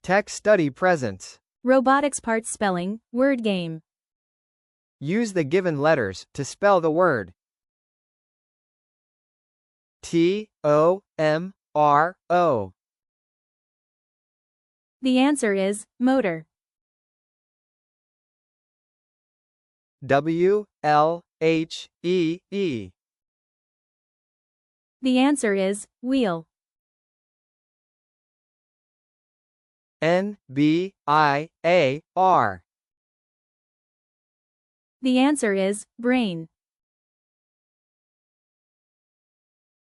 Tech Study presents. Robotics part spelling, word game. Use the given letters to spell the word. T-O-M-R-O. The answer is motor. W-L-H-E-E. The answer is wheel. N-B-I-A-R. The answer is brain.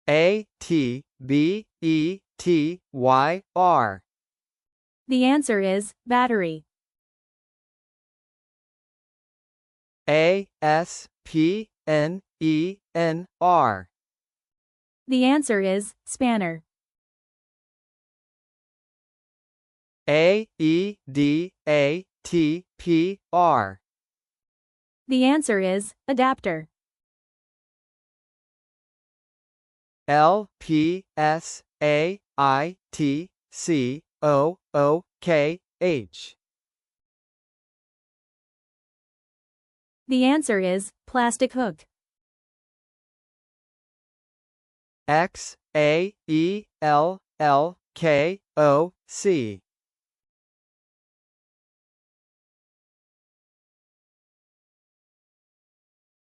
A-T-B-E-T-Y-R. The answer is battery. A-S-P-N-E-N-R. The answer is spanner. A-E-D-A-T-P-R. The answer is adapter. L-P-S-A-I-T-C-O-O-K-H. The answer is plastic hook. X-A-E-L-L-K-O-C.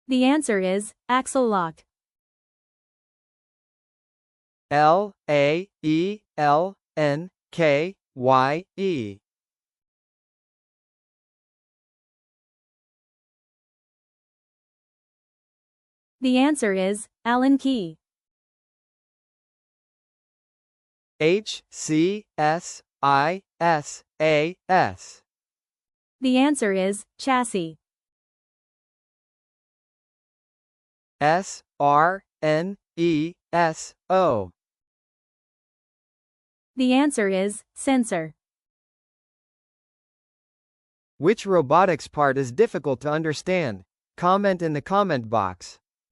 The answer is axle lock. L-A-E-L-N-K-Y-E. The answer is Allen key. H-C-S-I-S-A-S. The answer is chassis. S-R-N-E-S-O. The answer is sensor. Which robotics part is difficult to understand? Comment in the comment box.